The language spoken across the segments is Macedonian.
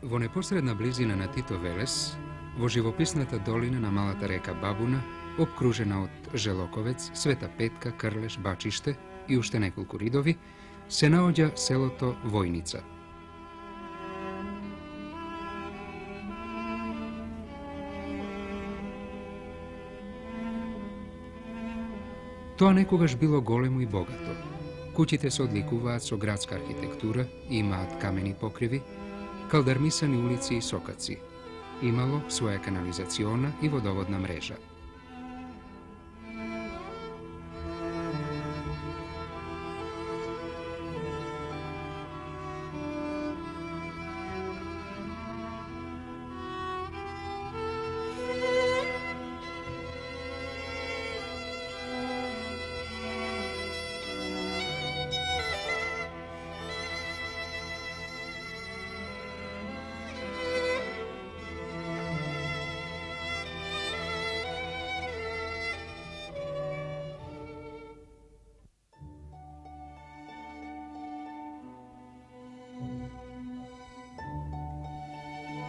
во непосредна близина на Тито Велес, во живописната долина на малата река Бабуна, обкружена од Желоковец, Света Петка, Крлеш, Бачиште и уште неколку ридови, се наоѓа селото Војница. Тоа некогаш било големо и богато. Куќите се одликуваат со градска архитектура и имаат камени покриви, калдармисани улици и сокаци. Имало своја канализациона и водоводна мрежа.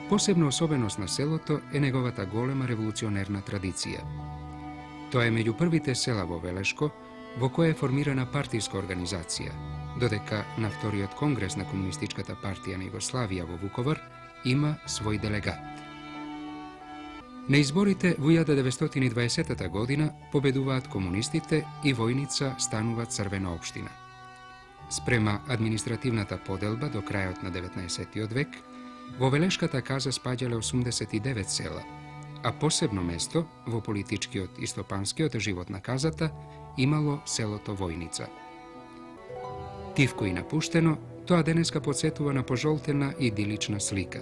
Посебна особеност на селото е неговата голема револуционерна традиција. Тоа е меѓу првите села во Велешко во која е формирана партиска организација, додека на вториот конгрес на Комунистичката партија на Југославија во Вуковар има свој делегат. На изборите во 1920 година победуваат комунистите и Војница станува црвена општина. Спрема административната поделба до крајот на 19. век, во Велешката каза спаѓале 89 села, а посебно место во политичкиот и стопанскиот живот на казата имало селото Војница. Тивко и напуштено, тоа денеска потсетува на пожолтена и идилична слика.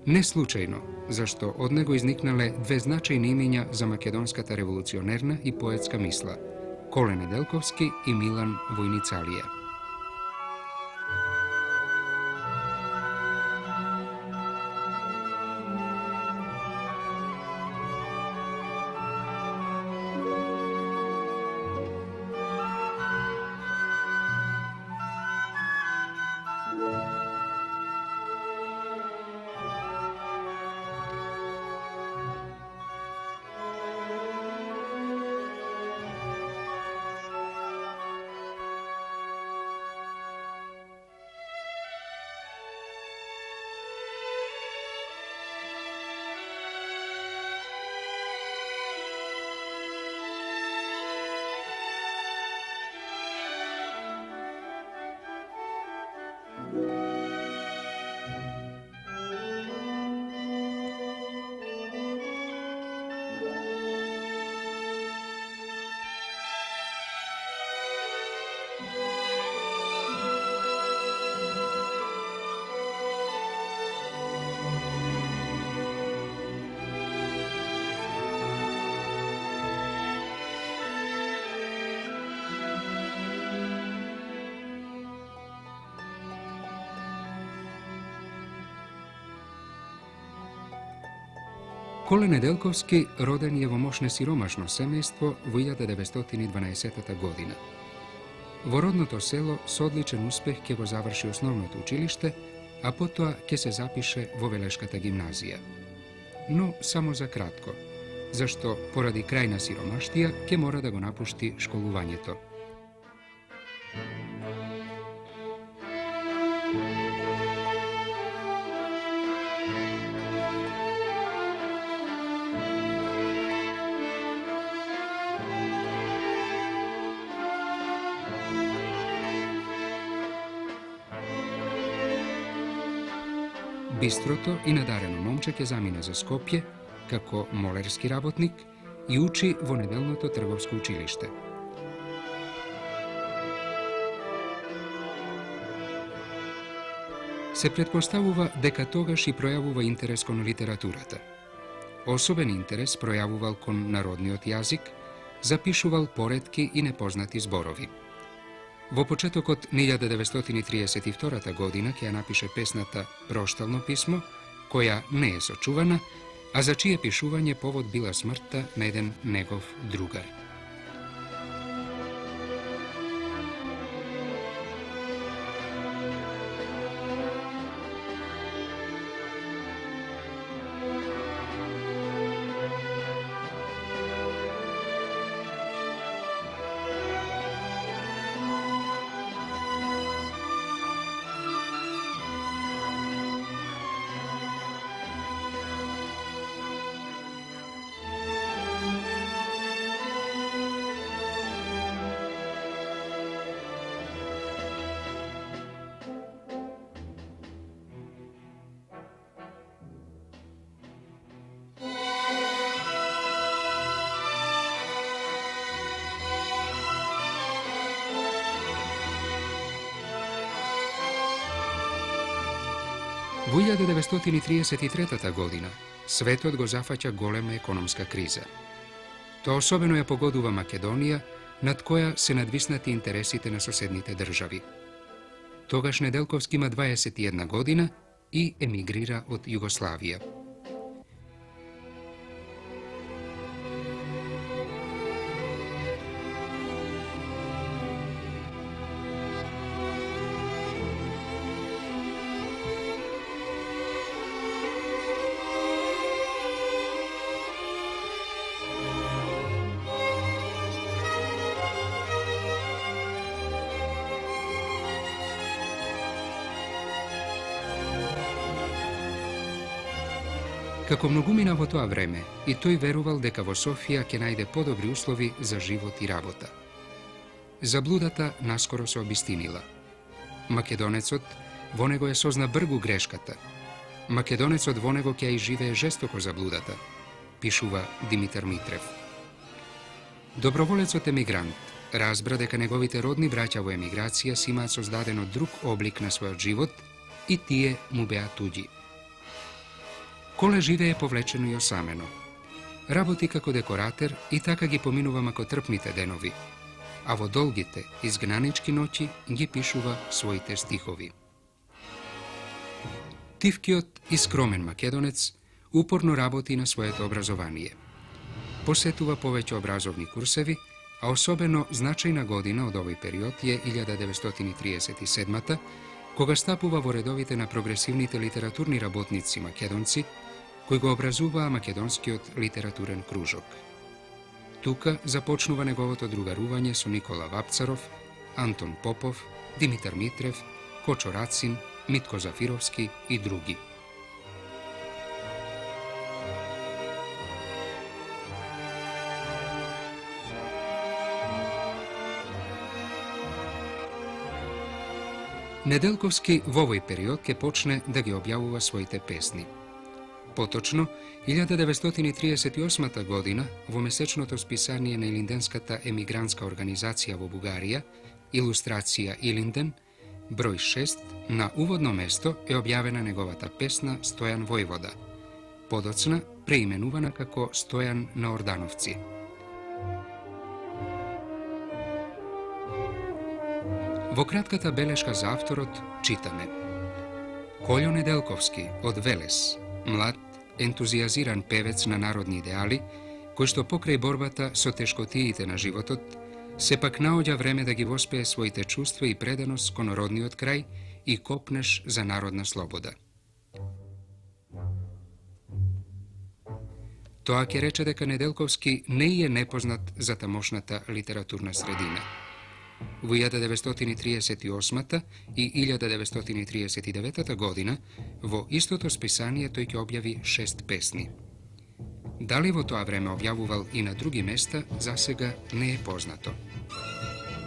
Не случајно, зашто од него изникнале две значајни имиња за македонската револуционерна и поетска мисла – Коле Неделковски и Милан Војницалија. Коле Неделковски роден е во мошне сиромашно семејство во 1912 година. Во родното село со одличен успех ќе го заврши основното училиште, а потоа ќе се запише во Велешката гимназија. Но само за кратко, зашто поради крајна сиромаштија ќе мора да го напушти школувањето. Бистрото и надарено момче ќе замине за Скопје како молерски работник и учи во неделното трговско училиште. Се претпоставува дека тогаш и пројавува интерес кон литературата. Особен интерес пројавувал кон народниот јазик, запишувал поретки и непознати зборови. Во почетокот на 1932 година ќе ја напише песната «Проштално писмо», која не е сочувана, а за чие пишување повод била смртта на еден негов другар. Во 1933 година светот го зафаќа голема економска криза. Тоа особено ја погодува Македонија, над која се надвиснати интересите на соседните држави. Тогаш Неделковски има 21 година и емигрира од Југославија. Како многумина во тоа време, и тој верувал дека во Софија ќе најде подобри услови за живот и работа. Заблудата наскоро се обистинила. Македонецот во него е созна бргу грешката. Македонецот во него ќе ја изживее жестоко заблудата, пишува Димитар Митрев. Доброволецот емигрант разбра дека неговите родни браќа во емиграција си имаат создадено друг облик на својот живот и тие му беа туѓи. Коле живее повлечено и осамено. Работи како декоратер и така ги поминува макотрпните денови, а во долгите, изгнанички ноќи ги пишува своите стихови. Тивкиот и скромен македонец упорно работи на своето образование. Посетува повеќе образовни курсеви, а особено значајна година од овој период е 1937-та, кога стапува во редовите на прогресивните литературни работници македонци, кои го образуваа Македонскиот литературен кружок. Тука започнува неговото другарување со Никола Вапцаров, Антон Попов, Димитар Митрев, Кочо Рацин, Митко Зафировски и други. Неделковски во овој период ќе почне да ги објавува своите песни. Поточно, 1938 година, во месечното списание на Илинденската емигрантска организација во Бугарија, Илустрација Илинден, број 6, на уводно место е објавена неговата песна Стојан Војвода, подоцна преименувана како Стојан на Ордановци. Во кратката белешка за авторот читаме: Кољо Неделковски од Велес, млад, ентузијазиран певец на народни идеали, кој што покрај борбата со тешкотиите на животот, сепак наоѓа време да ги воспее своите чувства и преданост кон родниот крај и копнеш за народна слобода. Тоа ќе рече дека Неделковски не е непознат за тамошната литературна средина. Во 1938 и 1939 година во истото списание тој ќе објави 6 песни. Дали во тоа време објавувал и на други места, засега не е познато.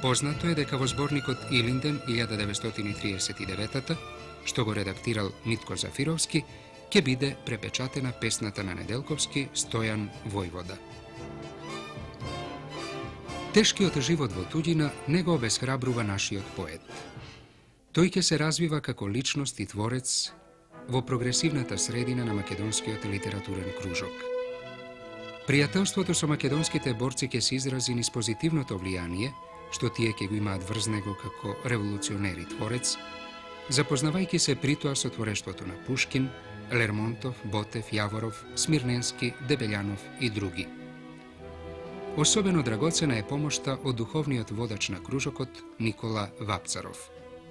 Познато е дека во зборникот Илинден 1939, што го редактирал Митко Зафировски, ќе биде препечатена песната на Неделковски Стојан Војвода. Тешкиот живот во туѓина не го обесхрабрува нашиот поет. Тој ќе се развива како личност и творец во прогресивната средина на македонскиот литературен кружок. Пријателството со македонските борци ќе се изрази низ позитивното влијание, што тие ќе го имаат врз него како револуционер и творец, запознавајќи се притоа со творештвото на Пушкин, Лермонтов, Ботев, Јаворов, Смирненски, Дебелјанов и други. Особено драгоцена е помошта од духовниот водач на кружокот Никола Вапцаров.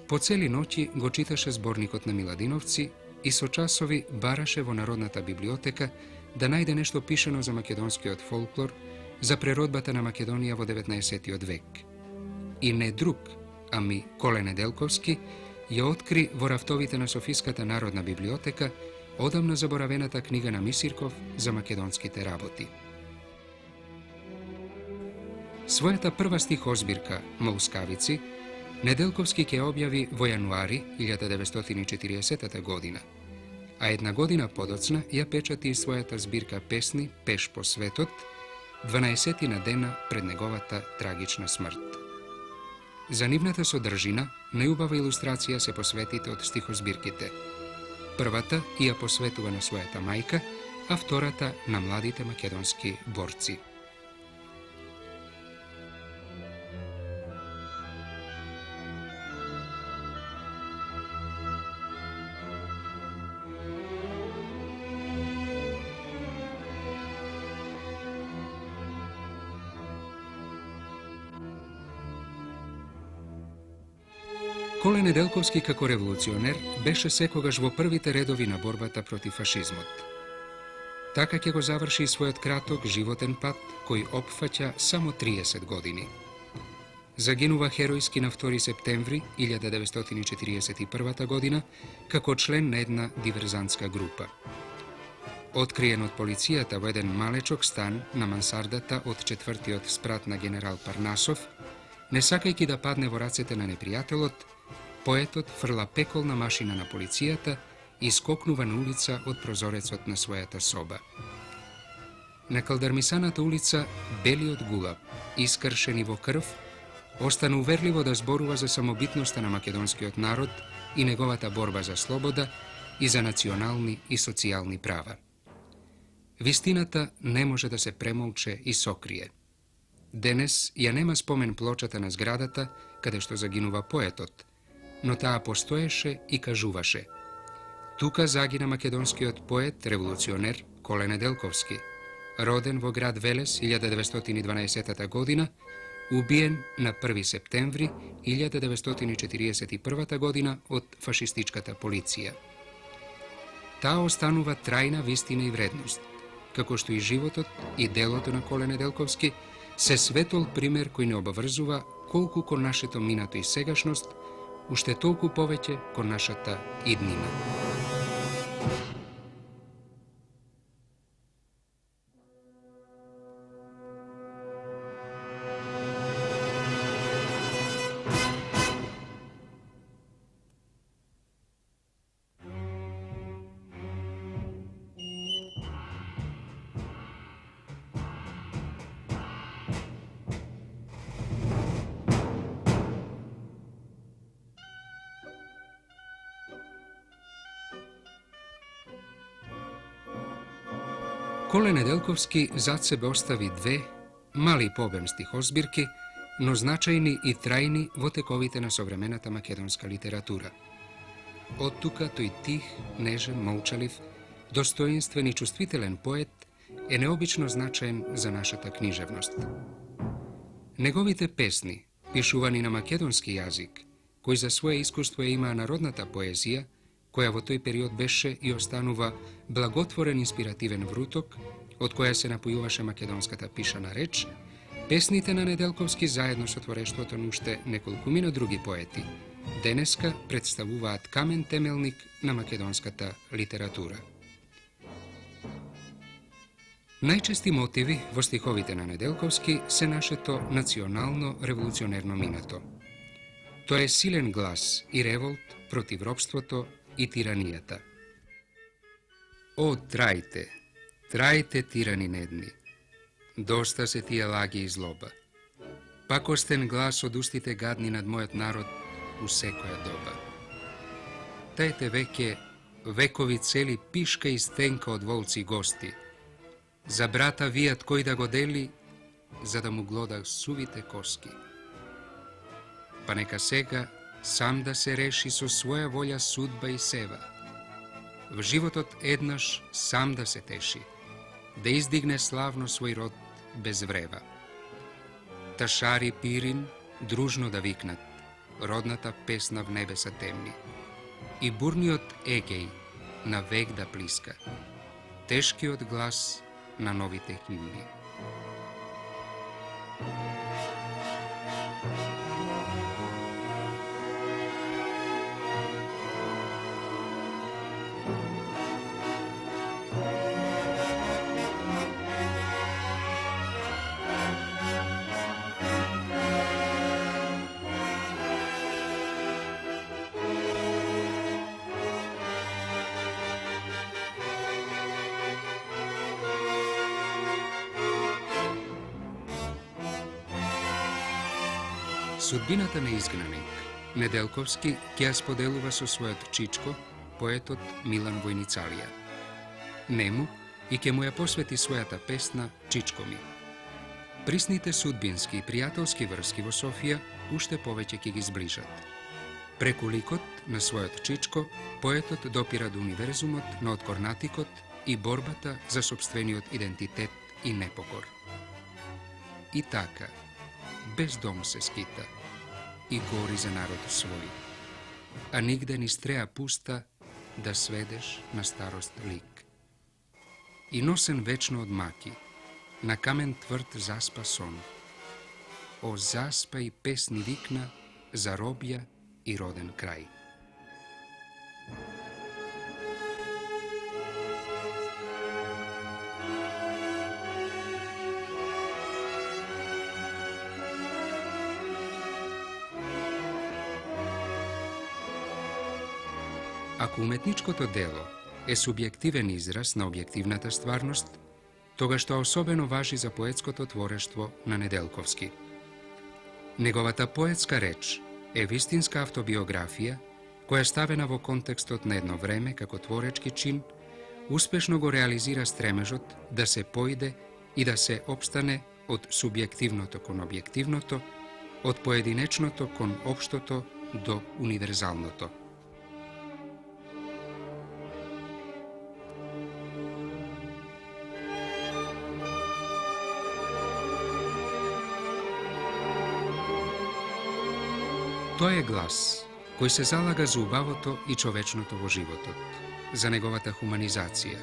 По цели ноќи го читаше зборникот на Миладиновци и со часови бараше во Народната библиотека да најде нешто пишено за македонскиот фолклор, за преродбата на Македонија во 19. век. И не друг, ами Коле Неделковски, ја откри во рафтовите на Софиската Народна библиотека одамна заборавената книга на Мисирков за македонските работи. Својата прва стихозбирка Маускавици Неделковски ќе објави во јануари 1940 година, а една година подоцна ја печати и својата збирка песни Пеш по светот, 12 дена пред неговата трагична смрт. За нивната содржина најубава илустрација се посветите од стихозбирките. Првата ја посветува на својата мајка, а втората на младите македонски борци. Коле Неделковски како револуционер беше секогаш во првите редови на борбата против фашизмот. Така ќе го заврши својот краток животен пат, кој опфаќа само 30 години. Загинува херојски на 2 септември 1941 година како член на една диверзантска група. Откриен од полицијата во еден малечок стан на мансардата од 4-тиот спрат на генерал Парнасов, не сакајќи да падне во рацете на непријателот, поетот фрла пеколна машина на полицијата и скокнува на улица од прозорецот на својата соба. На калдармисаната улица белиот гулаб, искршен и во крв, остана уверливо да зборува за самобитноста на македонскиот народ и неговата борба за слобода и за национални и социјални права. Вистината не може да се премолче и сокрие. Денес ја нема спомен плочата на зградата каде што загинува поетот, но таа постоеше и кажуваше: тука загина македонскиот поет, револуционер Коле Неделковски, роден во град Велес 1912 година, убиен на 1 септември 1941 година од фашистичката полиција. Таа останува трајна вистина и вредност, како што и животот и делото на Коле Неделковски се светол пример кој не обврзува колку кон нашето минато и сегашност, уште толку повеќе кон нашата иднина. Коле Неделковски зад себе остави две, мали по обем стихозбирки, но значајни и трајни во тековите на современата македонска литература. Од тука тој тих, нежен, молчалив, достоинствен и чувствителен поет е необично значаен за нашата книжевност. Неговите песни, пишувани на македонски јазик, кој за своје искуство има народната поезија, која во тој период беше и останува благотворен инспиративен вруток, од која се напојуваше македонската пишана реч, песните на Неделковски заедно со творештвото на уште неколкумина други поети, денеска представуваат камен темелник на македонската литература. Најчести мотиви во стиховите на Неделковски се нашето национално револуционерно минато. Тоа е силен глас и револт против робството и тиранијата. О, трајте, трајте тирани недни, доста се тие лаги и злоба. Пак остен глас од устите гадни над мојот народ у секоја доба. Тајте веќе векови цели пишка и стенка од волци и гости, за брата вијат кој да го дели, за да му глода сувите коски. Па нека сега сам да се реши со своја волја судба и сева. В животот еднаш сам да се теши, да издигне славно свој род без врева. Ташари Пирин дружно да викнат, родната песна в небеса темни, и бурниот Егеј на век да плиска, тешкиот глас на новите химни. Судбината на изгнаник Неделковски ќе ја споделува со својот чичко, поетот Милан Војницалија. Нему и ќе му ја посвети својата песна Чичко ми. Присните судбински и пријателски врски во Софија уште повеќе ќе ги зближат. Преку ликот на својот Чичко, поетот допира до универзумот на откорнатикот и борбата за сопствениот идентитет и непокор. И така, без дом се скита и гори за народ свој, а нигде ни стреа пуста да сведеш на старост лик. И носен вечно од маки, на камен тврд заспа сон. О, заспа и песни викна за робја и роден крај. Ако уметничкото дело е субјективен израз на објективната стварност, тогаш тоа особено важи за поетското творештво на Неделковски. Неговата поетска реч е вистинска автобиографија, која ставена во контекстот на едно време како творечки чин, успешно го реализира стремежот да се поиде и да се опстане од субјективното кон објективното, од поединечното кон општото до универзалното. Тој е глас кој се залага за убавото и човечното во животот, за неговата хуманизација,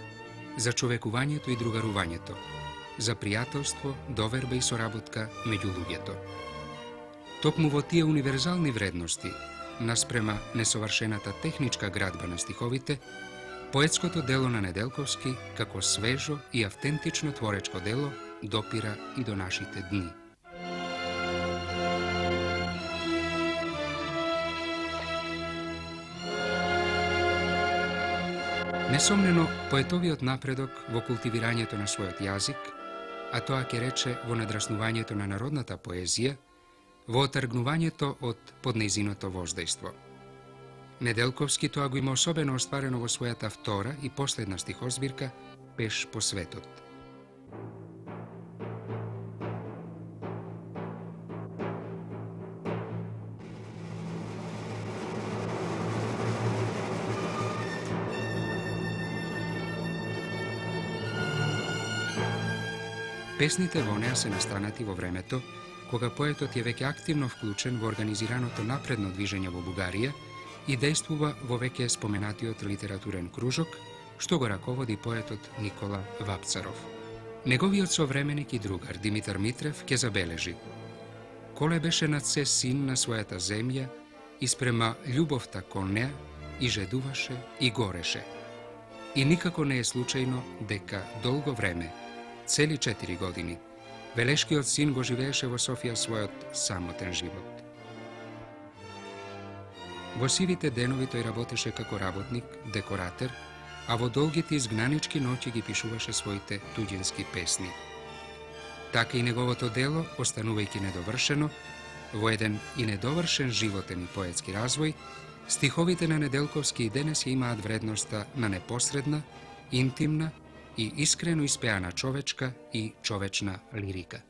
за човекувањето и другарувањето, за пријателство, доверба и соработка меѓу луѓето. Токму во тие универзални вредности, наспрема несовршената техничка градба на стиховите, поетското дело на Неделковски, како свежо и автентично творечко дело, допира и до нашите дни. Несомнено, поетовиот напредок во култивирањето на својот јазик, а тоа ќе рече во надраснувањето на народната поезија, во отргнувањето од поднезиното воздејство. Неделковски тоа го има особено остварено во својата втора и последна стихозбирка Пеш по светот. Песните во неа се настанати во времето кога поетот е веќе активно вклучен во организираното напредно движење во Бугарија и действува во веќе споменатиот литературен кружок, што го раководи поетот Никола Вапцаров. Неговиот современик и другар Димитар Митрев ќе забележи: Коле беше над се син на својата земја и спрема љубовта кон неа и жедуваше и гореше. И никако не е случајно дека долго време, цели 4 години, Велешкиот син го живееше во Софија својот самотен живот. Во сивите денови тој работеше како работник, декоратер, а во долгите изгнанички ноќи ги пишуваше своите туѓински песни. Така и неговото дело, останувајќи недовршено, во еден и недовршен животен и поетски развој, стиховите на Неделковски и денес ја имаат вредноста на непосредна, интимна и искрено испеана човечка и човечна лирика.